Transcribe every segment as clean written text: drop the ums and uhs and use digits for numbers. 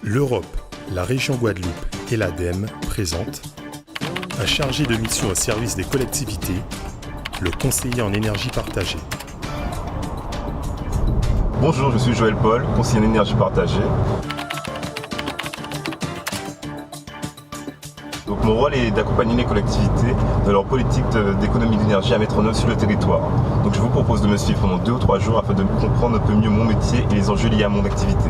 L'Europe, la région Guadeloupe et l'ADEME présentent un chargé de mission au service des collectivités, le conseiller en énergie partagée. Bonjour, je suis Joël Paul, conseiller en énergie partagée. Donc, mon rôle est d'accompagner les collectivités dans leur politique d'économie d'énergie à mettre en œuvre sur le territoire. Donc je vous propose de me suivre pendant 2 ou 3 jours afin de comprendre un peu mieux mon métier et les enjeux liés à mon activité.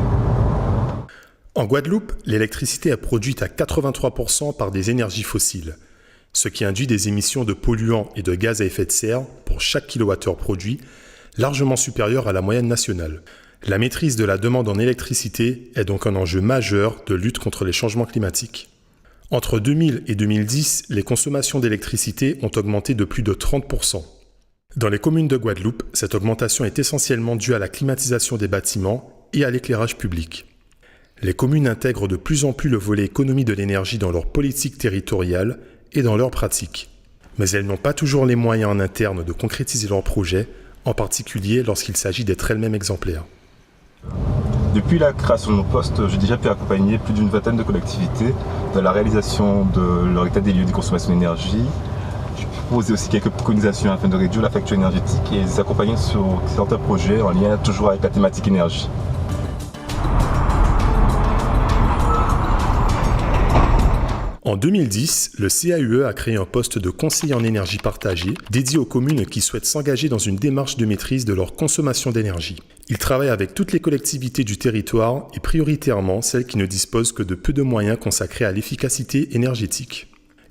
En Guadeloupe, l'électricité est produite à 83% par des énergies fossiles, ce qui induit des émissions de polluants et de gaz à effet de serre pour chaque kilowattheure produit largement supérieures à la moyenne nationale. La maîtrise de la demande en électricité est donc un enjeu majeur de lutte contre les changements climatiques. Entre 2000 et 2010, les consommations d'électricité ont augmenté de plus de 30%. Dans les communes de Guadeloupe, cette augmentation est essentiellement due à la climatisation des bâtiments et à l'éclairage public. Les communes intègrent de plus en plus le volet économie de l'énergie dans leur politique territoriale et dans leurs pratiques. Mais elles n'ont pas toujours les moyens en interne de concrétiser leurs projets, en particulier lorsqu'il s'agit d'être elles-mêmes exemplaires. Depuis la création de mon poste, j'ai déjà pu accompagner plus d'une vingtaine de collectivités dans la réalisation de leur état des lieux des consommations d'énergie. J'ai pu proposer aussi quelques préconisations afin de réduire la facture énergétique et les accompagner sur certains projets en lien toujours avec la thématique énergie. En 2010, le CAUE a créé un poste de conseiller en énergie partagée dédié aux communes qui souhaitent s'engager dans une démarche de maîtrise de leur consommation d'énergie. Il travaille avec toutes les collectivités du territoire et prioritairement celles qui ne disposent que de peu de moyens consacrés à l'efficacité énergétique.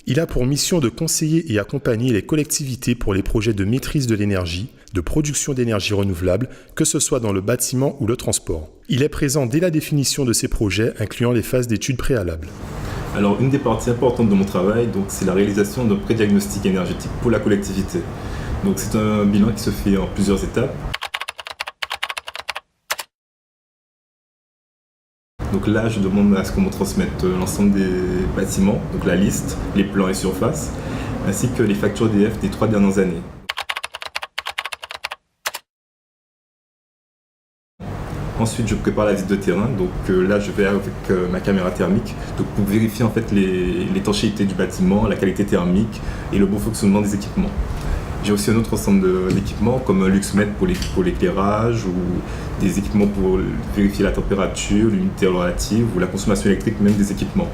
Il a pour mission de conseiller et accompagner les collectivités pour les projets de maîtrise de l'énergie, de production d'énergie renouvelable, que ce soit dans le bâtiment ou le transport. Il est présent dès la définition de ces projets, incluant les phases d'études préalables. Alors, une des parties importantes de mon travail, c'est la réalisation d'un pré-diagnostic énergétique pour la collectivité. Donc, c'est un bilan qui se fait en plusieurs étapes. Donc là, je demande à ce qu'on me transmette l'ensemble des bâtiments, donc la liste, les plans et surfaces, ainsi que les factures EDF des 3 dernières années. Ensuite, je prépare la visite de terrain. Donc là, je vais avec ma caméra thermique pour vérifier en fait l'étanchéité du bâtiment, la qualité thermique et le bon fonctionnement des équipements. J'ai aussi un autre ensemble d'équipements comme un luxmètre pour l'éclairage ou des équipements pour vérifier la température, l'humidité relative ou la consommation électrique même des équipements.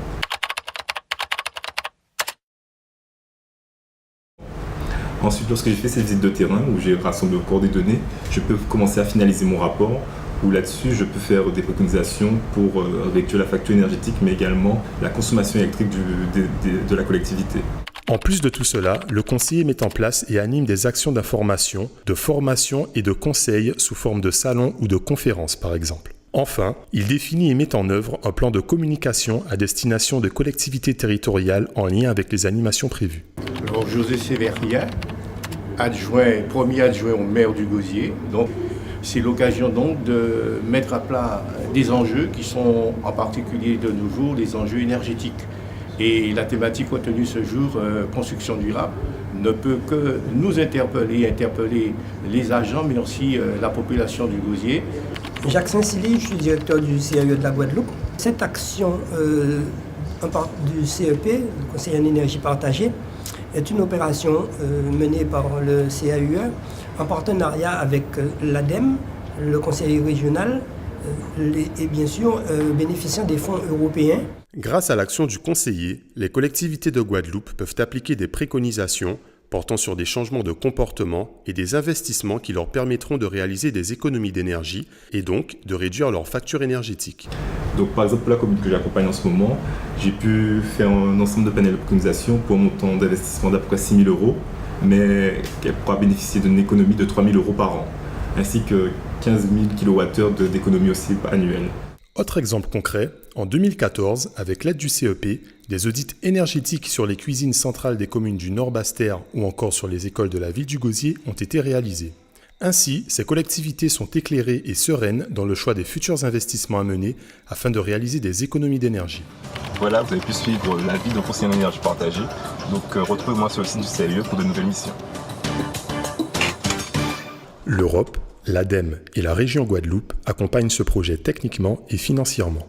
Ensuite, lorsque j'ai fait ces visites de terrain où j'ai rassemblé encore des données, je peux commencer à finaliser mon rapport où là-dessus, je peux faire des préconisations pour réduire la facture énergétique, mais également la consommation électrique de la collectivité. En plus de tout cela, le conseiller met en place et anime des actions d'information, de formation et de conseil sous forme de salons ou de conférences, par exemple. Enfin, il définit et met en œuvre un plan de communication à destination de collectivités territoriales en lien avec les animations prévues. Alors, José Séveria, premier adjoint au maire du Gosier. Donc, c'est l'occasion donc de mettre à plat des enjeux qui sont en particulier de nos jours les enjeux énergétiques. Et la thématique retenue ce jour, construction durable, ne peut que nous interpeller les agents, mais aussi la population du Gosier. Jacques Saint-Silly, je suis directeur du CAUE de la Guadeloupe. Cette action du CEP, le Conseil en énergie partagée, est une opération menée par le CAUE en partenariat avec l'ADEME, le Conseil régional et bien sûr bénéficiant des fonds européens. Grâce à l'action du conseiller, les collectivités de Guadeloupe peuvent appliquer des préconisations portant sur des changements de comportement et des investissements qui leur permettront de réaliser des économies d'énergie et donc de réduire leur facture énergétique. Donc par exemple, pour la commune que j'accompagne en ce moment, j'ai pu faire un ensemble de panels de préconisation pour un montant d'investissement d'à peu près 6 000 €, mais qu'elle pourra bénéficier d'une économie de 3 000 € par an, ainsi que 15 000 kWh d'économie aussi annuelle. Autre exemple concret, en 2014, avec l'aide du CEP, des audits énergétiques sur les cuisines centrales des communes du Nord-Basse-Terre ou encore sur les écoles de la ville du Gosier ont été réalisés. Ainsi, ces collectivités sont éclairées et sereines dans le choix des futurs investissements à mener afin de réaliser des économies d'énergie. Voilà, vous avez pu suivre l'avis d'un conseiller en énergie partagée. Donc retrouvez-moi sur le site du CAUE pour de nouvelles missions. L'Europe, l'ADEME et la région Guadeloupe accompagnent ce projet techniquement et financièrement.